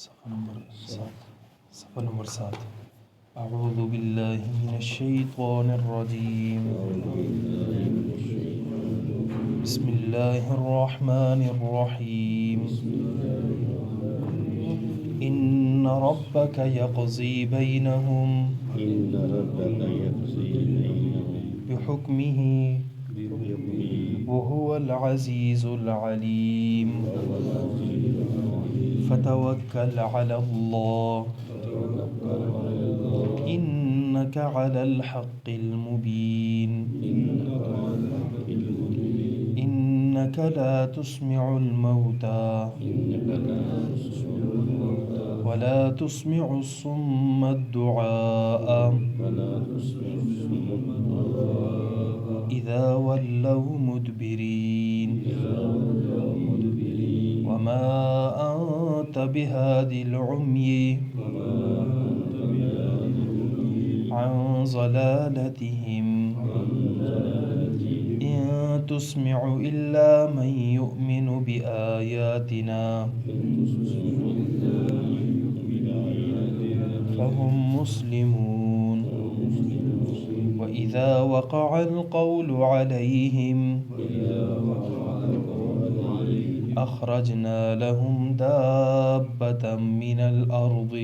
صفحہ نمبر 7 اعوذ باللہ من الشیطان الرجیم بسم اللہ الرحمن الرحیم ان ربک یقضی بینہم بحکمہ وهو العزیز العلیم فتوکل علی اللہ انک علی الحق المبین انک لا تسمع الموتى ولا تسمع الصم الدعاء اذا ولوا مدبرین وما أنت بهاد العمي عن ضلالتهم إن تسمع إلا من يؤمن بآياتنا فهم مسلمون وإذا وقع القول عليهم أخرجنا لهم دابة من الأرض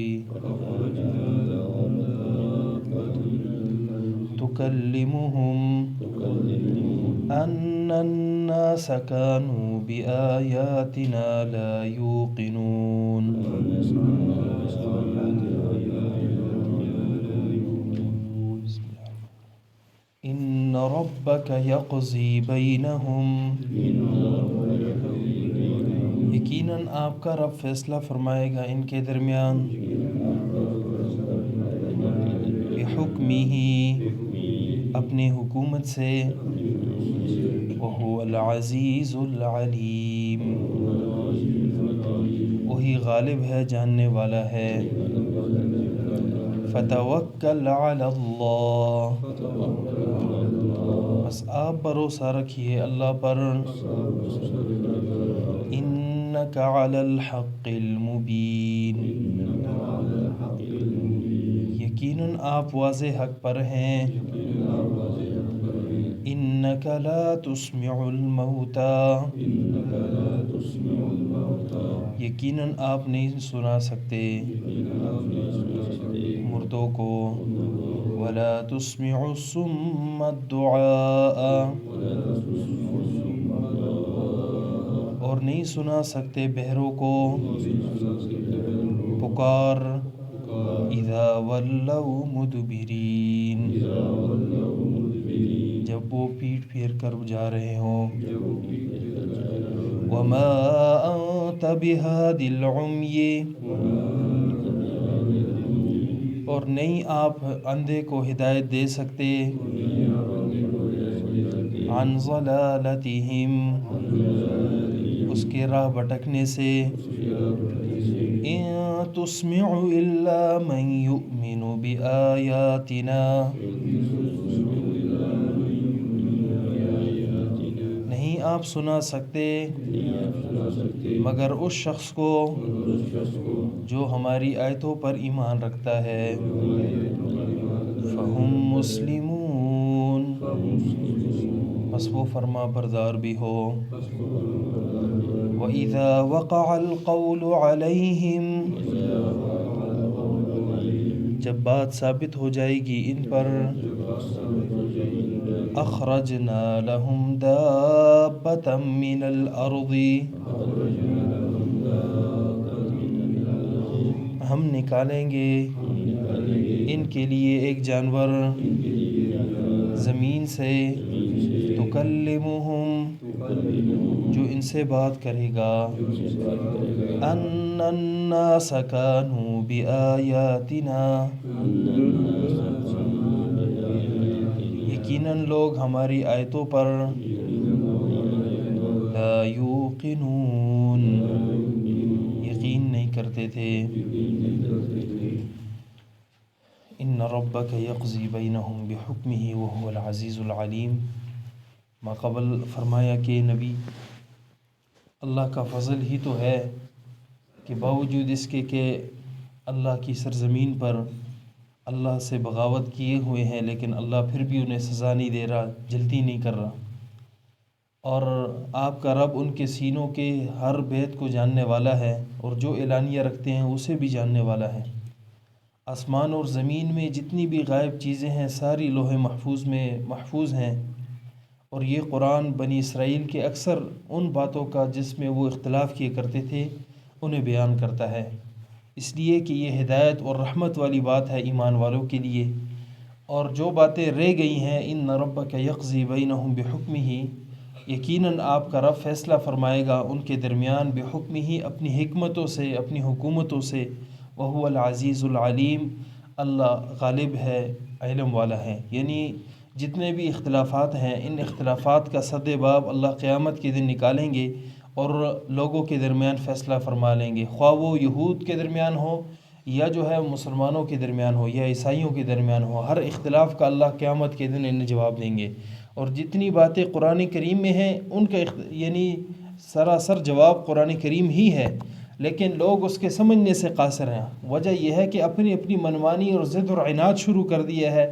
تكلمهم أن الناس كانوا بآياتنا لا يوقنون إن ربك يقضي بينهم یقیناً آپ کا رب فیصلہ فرمائے گا ان کے درمیان بحکمہ اپنی حکومت سے وہو العزیز العلیم وہی غالب ہے جاننے والا ہے فتوکل علی اللہ بس آپ بھروسہ رکھیے اللہ پر انک علی الحق المبین یقیناً آپ واضح حق پر ہیں انک لا تسمع الموتى یقیناً آپ نہیں سنا سکتے مردوں کو ولا تسمع الصم الدعاء اور نہیں سنا سکتے بہروں کو پکار اذا ولوا مدبرین جب وہ پیٹ پھیر کر جا رہے ہوں وما انت بہاد العمی اور نہیں آپ اندھے کو ہدایت دے سکتے عن ضلالتہم اس کے راہ بھٹکنے سے ان تسمع الا من یؤمن بآیاتنا نہیں آپ سنا سکتے مگر اس شخص کو جو ہماری آیتوں پر ایمان رکھتا ہے فہم مسلمون بس وہ فرما بردار بھی ہو وَإِذَا وَقَعَ الْقَوْلُ عَلَيْهِمْ جب بات ثابت ہو جائے گی ان پر اخرجنا لهم دابة من الأرض ہم نکالیں گے ان کے لیے ایک جانور زمین سے تکلمہم جو ان سے بات کرے گا ان الناس كانوا بآیاتنا یقیناً لوگ ہماری آیتوں پر لا یوقنون یقین نہیں کرتے تھے ان ربک یقضی بینہم بحکمہ وہو العزیز العلیم ما قبل فرمایا کہ نبی اللہ کا فضل ہی تو ہے کہ باوجود اس کے کہ اللہ کی سرزمین پر اللہ سے بغاوت کیے ہوئے ہیں، لیکن اللہ پھر بھی انہیں سزا نہیں دے رہا، جلدی نہیں کر رہا۔ اور آپ کا رب ان کے سینوں کے ہر بیت کو جاننے والا ہے، اور جو اعلانیہ رکھتے ہیں اسے بھی جاننے والا ہے۔ آسمان اور زمین میں جتنی بھی غائب چیزیں ہیں ساری لوح محفوظ میں محفوظ ہیں، اور یہ قرآن بنی اسرائیل کے اکثر ان باتوں کا جس میں وہ اختلاف کیے کرتے تھے انہیں بیان کرتا ہے، اس لیے کہ یہ ہدایت اور رحمت والی بات ہے ایمان والوں کے لیے۔ اور جو باتیں رہ گئی ہیں، ان ربک یقضی بینہم بحکمہ، یقیناً آپ کا رب فیصلہ فرمائے گا ان کے درمیان بحکمہ، اپنی حکمتوں سے، اپنی حکومتوں سے۔ وہو العزیز العلیم، اللہ غالب ہے، علم والا ہے۔ یعنی جتنے بھی اختلافات ہیں ان اختلافات کا سد باب اللہ قیامت کے دن نکالیں گے اور لوگوں کے درمیان فیصلہ فرما لیں گے، خواہ وہ یہود کے درمیان ہو یا جو ہے مسلمانوں کے درمیان ہو یا عیسائیوں کے درمیان ہو، ہر اختلاف کا اللہ قیامت کے دن انہیں جواب دیں گے۔ اور جتنی باتیں قرآن کریم میں ہیں ان کا یعنی سراسر جواب قرآن کریم ہی ہے، لیکن لوگ اس کے سمجھنے سے قاصر ہیں۔ وجہ یہ ہے کہ اپنی اپنی منمانی اور ضد اور عناد شروع کر دیا ہے۔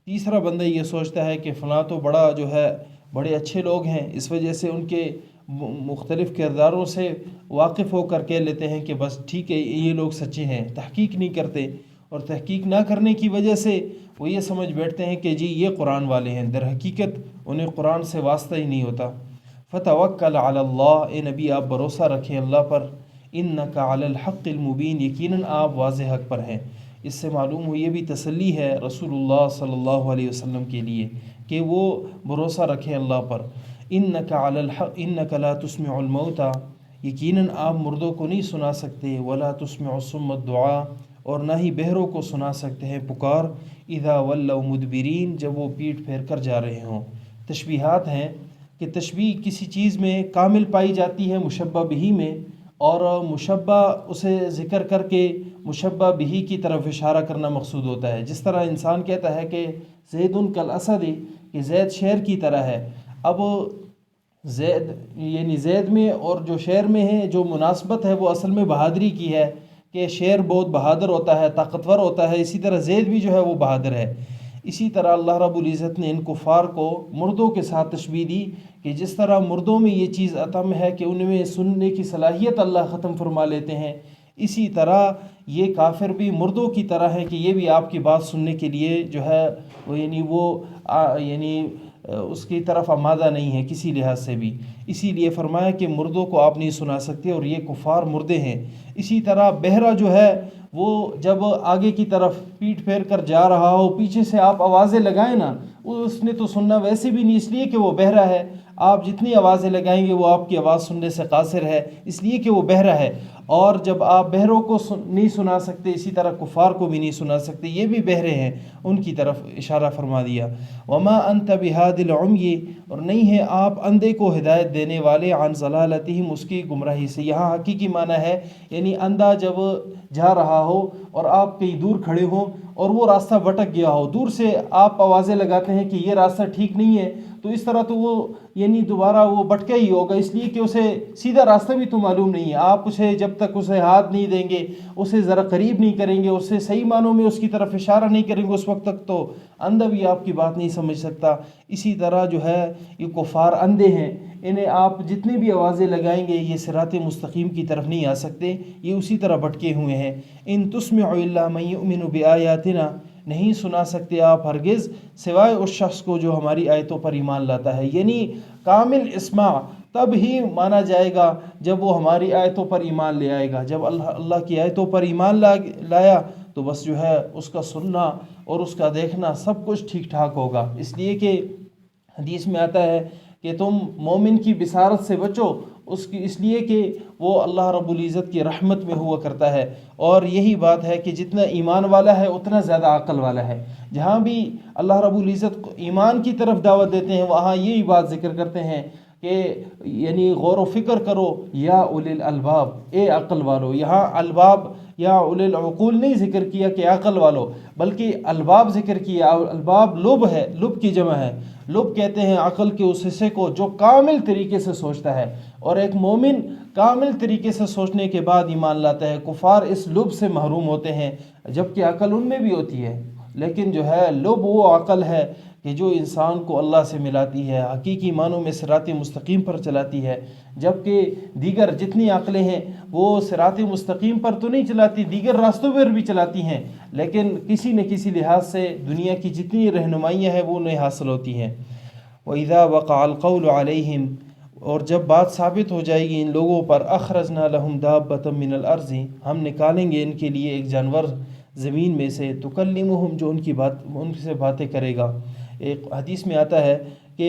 تیسرا بندہ یہ سوچتا ہے کہ فلاں تو بڑا جو ہے بڑے اچھے لوگ ہیں، اس وجہ سے ان کے مختلف کرداروں سے واقف ہو کر کہہ لیتے ہیں کہ بس ٹھیک ہے یہ لوگ سچے ہیں، تحقیق نہیں کرتے، اور تحقیق نہ کرنے کی وجہ سے وہ یہ سمجھ بیٹھتے ہیں کہ جی یہ قرآن والے ہیں، در حقیقت انہیں قرآن سے واسطہ ہی نہیں ہوتا۔ فتوکل علی اللہ، اے نبی آپ بھروسہ رکھیں اللہ پر، انک علی الحق المبین، یقیناً آپ واضح حق پر ہیں۔ اس سے معلوم ہو یہ بھی تسلی ہے رسول اللہ صلی اللہ علیہ وسلم کے لیے کہ وہ بھروسہ رکھیں اللہ پر۔ انک علی الحق، انک لا تسمع الموتى، یقیناً آپ مردوں کو نہیں سنا سکتے، ولا تسمع الصم الدعاء، اور نہ ہی بہروں کو سنا سکتے ہیں پکار، اذا ولوا مدبرین، جب وہ پیٹ پھیر کر جا رہے ہوں۔ تشبیہات ہیں کہ تشبیہ کسی چیز میں کامل پائی جاتی ہے مشبہ بہی میں، اور مشبہ اسے ذکر کر کے مشبہ بہی کی طرف اشارہ کرنا مقصود ہوتا ہے۔ جس طرح انسان کہتا ہے کہ زید کالاسد، کہ زید شیر کی طرح ہے۔ اب زید یعنی زید میں اور جو شیر میں ہے جو مناسبت ہے وہ اصل میں بہادری کی ہے، کہ شیر بہت بہادر ہوتا ہے، طاقتور ہوتا ہے، اسی طرح زید بھی جو ہے وہ بہادر ہے۔ اسی طرح اللہ رب العزت نے ان کفار کو مردوں کے ساتھ تشبیہ دی کہ جس طرح مردوں میں یہ چیز عتم ہے کہ ان میں سننے کی صلاحیت اللہ ختم فرما لیتے ہیں، اسی طرح یہ کافر بھی مردوں کی طرح ہیں کہ یہ بھی آپ کی بات سننے کے لیے جو ہے یعنی اس کی طرف آمادہ نہیں ہے کسی لحاظ سے بھی۔ اسی لیے فرمایا کہ مردوں کو آپ نہیں سنا سکتے، اور یہ کفار مردے ہیں۔ اسی طرح بہرا جو ہے وہ جب آگے کی طرف پیٹ پھیر کر جا رہا ہو، پیچھے سے آپ آوازیں لگائیں نا، اس نے تو سننا ویسے بھی نہیں، اس لیے کہ وہ بہرا ہے۔ آپ جتنی آوازیں لگائیں گے وہ آپ کی آواز سننے سے قاصر ہے، اس لیے کہ وہ بہرا ہے۔ اور جب آپ بہروں کو نہیں سنا سکتے، اسی طرح کفار کو بھی نہیں سنا سکتے، یہ بھی بہرے ہیں، ان کی طرف اشارہ فرما دیا۔ وما انت بہاد العمی، اور نہیں ہے آپ اندھے کو ہدایت دینے والے، عن ضلالتہم، اس کی گمراہی سے۔ یہاں حقیقی معنی ہے یعنی اندھا جب جا رہا ہو اور آپ کہیں دور کھڑے ہوں اور وہ راستہ بھٹک گیا ہو، دور سے آپ آوازیں لگاتے ہیں کہ یہ راستہ ٹھیک نہیں ہے، تو اس طرح تو وہ یعنی دوبارہ وہ بھٹکا ہی ہوگا، اس لیے کہ اسے سیدھا راستہ بھی تو معلوم نہیں ہے۔ آپ اسے جب تک اسے ہاتھ نہیں دیں گے، اسے ذرا قریب نہیں کریں گے، اسے صحیح معنوں میں اس کی طرف اشارہ نہیں کریں گے، اس وقت تک تو اندھا بھی آپ کی بات نہیں سمجھ سکتا۔ اسی طرح جو ہے یہ کفار اندھے ہیں، انہیں آپ جتنی بھی آوازیں لگائیں گے یہ صراط مستقیم کی طرف نہیں آ سکتے، یہ اسی طرح بھٹکے ہوئے ہیں۔ ان تسمع الا من یؤمن بآیاتنا، نہیں سنا سکتے آپ ہرگز سوائے اس شخص کو جو ہماری آیتوں پر ایمان لاتا ہے، یعنی کامل اسماع تب ہی مانا جائے گا جب وہ ہماری آیتوں پر ایمان لے آئے گا۔ جب اللہ کی آیتوں پر ایمان لایا تو بس جو ہے اس کا سننا اور اس کا دیکھنا سب کچھ ٹھیک ٹھاک ہوگا۔ اس لیے کہ حدیث میں آتا ہے کہ تم مومن کی بصارت سے بچو، اس لیے کہ وہ اللہ رب العزت کی رحمت میں ہوا کرتا ہے۔ اور یہی بات ہے کہ جتنا ایمان والا ہے اتنا زیادہ عقل والا ہے۔ جہاں بھی اللہ رب العزت ایمان کی طرف دعوت دیتے ہیں وہاں یہی بات ذکر کرتے ہیں کہ یعنی غور و فکر کرو یا اولی الالباب، اے عقل والو۔ یہاں الباب یا اولی العقول نہیں ذکر کیا کہ عقل والو، بلکہ الباب ذکر کیا۔ الباب لب ہے، لب کی جمع ہے۔ لب کہتے ہیں عقل کے اس حصے کو جو کامل طریقے سے سوچتا ہے، اور ایک مومن کامل طریقے سے سوچنے کے بعد ایمان لاتا ہے۔ کفار اس لب سے محروم ہوتے ہیں، جبکہ عقل ان میں بھی ہوتی ہے، لیکن جو ہے لب وہ عقل ہے کہ جو انسان کو اللہ سے ملاتی ہے، حقیقی معنوں میں صراط مستقیم پر چلاتی ہے، جبکہ دیگر جتنی عقلیں ہیں وہ صراط مستقیم پر تو نہیں چلاتی، دیگر راستوں پر بھی چلاتی ہیں، لیکن کسی نہ کسی لحاظ سے دنیا کی جتنی رہنمائیاں ہیں وہ انہیں حاصل ہوتی ہیں۔ وَإِذَا وَقَعَ الْقَوْلُ عَلَيْهِمْ، اور جب بات ثابت ہو جائے گی ان لوگوں پر، اخرجنا لهم دابة من الارض، ہم نکالیں گے ان کے لیے ایک جانور زمین میں سے، تکلمهم، جو ان سے باتیں کرے گا۔ ایک حدیث میں آتا ہے کہ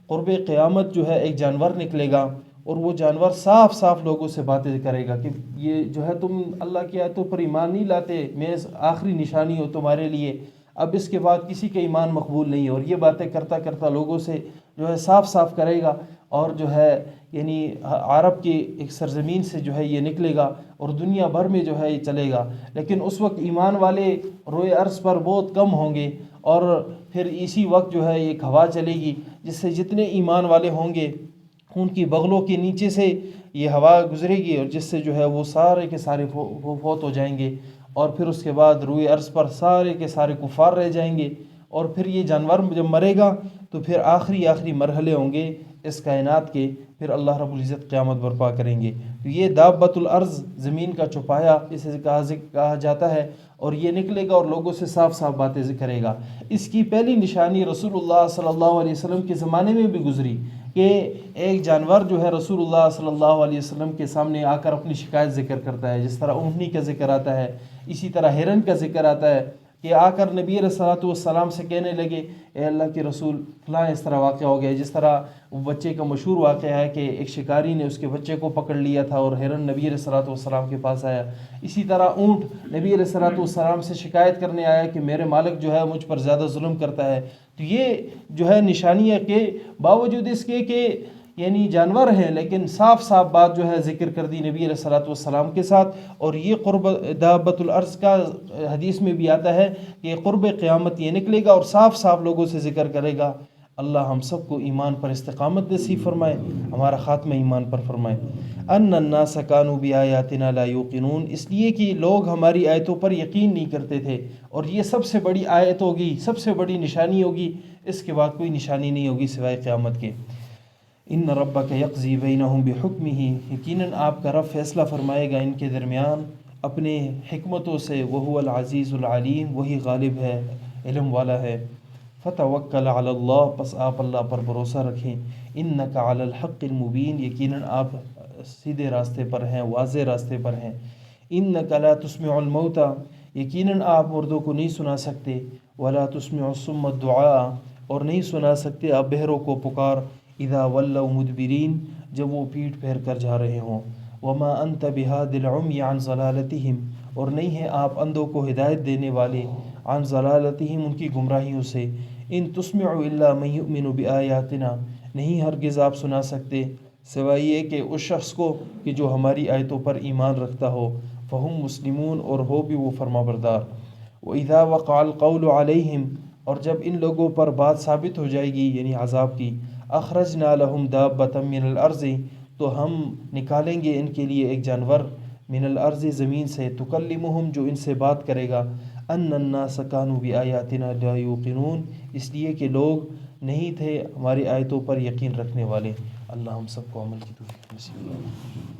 قرب قیامت جو ہے ایک جانور نکلے گا، اور وہ جانور صاف صاف لوگوں سے باتیں کرے گا کہ یہ جو ہے تم اللہ کی آیتوں پر ایمان نہیں لاتے، میں آخری نشانی ہوں تمہارے لیے، اب اس کے بعد کسی کا ایمان مقبول نہیں، اور یہ باتیں کرتا کرتا لوگوں سے جو ہے صاف صاف کرے گا، اور جو ہے یعنی عرب کی ایک سرزمین سے جو ہے یہ نکلے گا اور دنیا بھر میں جو ہے یہ چلے گا، لیکن اس وقت ایمان والے روئے عرض پر بہت کم ہوں گے، اور پھر اسی وقت جو ہے ایک ہوا چلے گی جس سے جتنے ایمان والے ہوں گے ان کی بغلوں کے نیچے سے یہ ہوا گزرے گی، اور جس سے جو ہے وہ سارے کے سارے فوت ہو جائیں گے، اور پھر اس کے بعد روئے عرض پر سارے کے سارے کفار رہ جائیں گے، اور پھر یہ جانور جب مرے گا تو پھر آخری مرحلے ہوں گے اس کائنات کے، پھر اللہ رب العزت قیامت برپا کریں گے۔ تو یہ دابۃ الارض، زمین کا چوپایا اسے کہا جاتا ہے، اور یہ نکلے گا اور لوگوں سے صاف صاف باتیں کرے گا۔ اس کی پہلی نشانی رسول اللہ صلی اللہ علیہ وسلم کے زمانے میں بھی گزری کہ ایک جانور جو ہے رسول اللہ صلی اللہ علیہ وسلم کے سامنے آ کر اپنی شکایت ذکر کرتا ہے، جس طرح اونٹنی کا ذکر آتا ہے، اسی طرح ہرن کا ذکر آتا ہے، کہ آ کر نبی علیہ السلام سے کہنے لگے اے اللہ کے رسول فلاں اس طرح واقعہ ہو گیا، جس طرح بچے کا مشہور واقعہ ہے کہ ایک شکاری نے اس کے بچے کو پکڑ لیا تھا اور ہرن نبی علیہ السلام کے پاس آیا، اسی طرح اونٹ نبی علیہ السلام سے شکایت کرنے آیا کہ میرے مالک جو ہے مجھ پر زیادہ ظلم کرتا ہے۔ تو یہ جو ہے نشانی ہے کہ باوجود اس کے کہ یعنی جانور ہیں لیکن صاف صاف بات جو ہے ذکر کر دی نبی علیہ السلام کے ساتھ، اور یہ قرب دابۃ الارض کا حدیث میں بھی آتا ہے کہ قرب قیامت یہ نکلے گا اور صاف صاف لوگوں سے ذکر کرے گا۔ اللہ ہم سب کو ایمان پر استقامت نصیب فرمائے، ہمارا خاتمہ ایمان پر فرمائے۔ ان الناس كانوا بآياتنا لا يوقنون، اس لیے کہ لوگ ہماری آیتوں پر یقین نہیں کرتے تھے، اور یہ سب سے بڑی آیت ہوگی، سب سے بڑی نشانی ہوگی، اس کے بعد کوئی نشانی نہیں ہوگی سوائے قیامت کے۔ ان ربک یقضی بینہم بحکمہ، یقیناً آپ کا رب فیصلہ فرمائے گا ان کے درمیان اپنے حکمتوں سے، وہو العزیز العلیم، وہی غالب ہے، علم والا ہے۔ فتوکل علی اللہ، پس آپ اللہ پر بھروسہ رکھیں۔ انک علی الحق المبین، یقیناً آپ سیدھے راستے پر ہیں، واضح راستے پر ہیں۔ انک لا تسمع الموتى، یقیناً آپ مردوں کو نہیں سنا سکتے، ولا تسمع الصم الدعاء، اور نہیں سنا سکتے آپ بہروں کو پکار، اذا ولوا مدبرین، جب وہ پیٹ پھیر کر جا رہے ہوں۔ وما انت بہاد العمی عن ضلالتہم، اور نہیں ہے آپ اندھوں کو ہدایت دینے والے، عن ضلالتہم، ان کی گمراہیوں سے۔ ان تسمع الا من یؤمن بآیاتنا، نہیں ہرگز آپ سنا سکتے سوائے یہ کہ اس شخص کو کہ جو ہماری آیتوں پر ایمان رکھتا ہو، فہم مسلمون، اور ہو بھی وہ فرما بردار۔ وَإِذَا وَقَعَ الْقَوْلُ عَلَيْهِمْ، اور جب ان لوگوں پر بات ثابت ہو جائے گی یعنی عذاب کی، اخرجنا لهم دابة من الارض، تو ہم نکالیں گے ان کے لیے ایک جانور، من الارض، زمین سے، تکلمهم، جو ان سے بات کرے گا، ان الناس كانوا بآیاتنا لا یوقنون، اس لیے کہ لوگ نہیں تھے ہماری آیتوں پر یقین رکھنے والے۔ اللہ ہم سب کو عمل کی توفیق نصیب فرمائے۔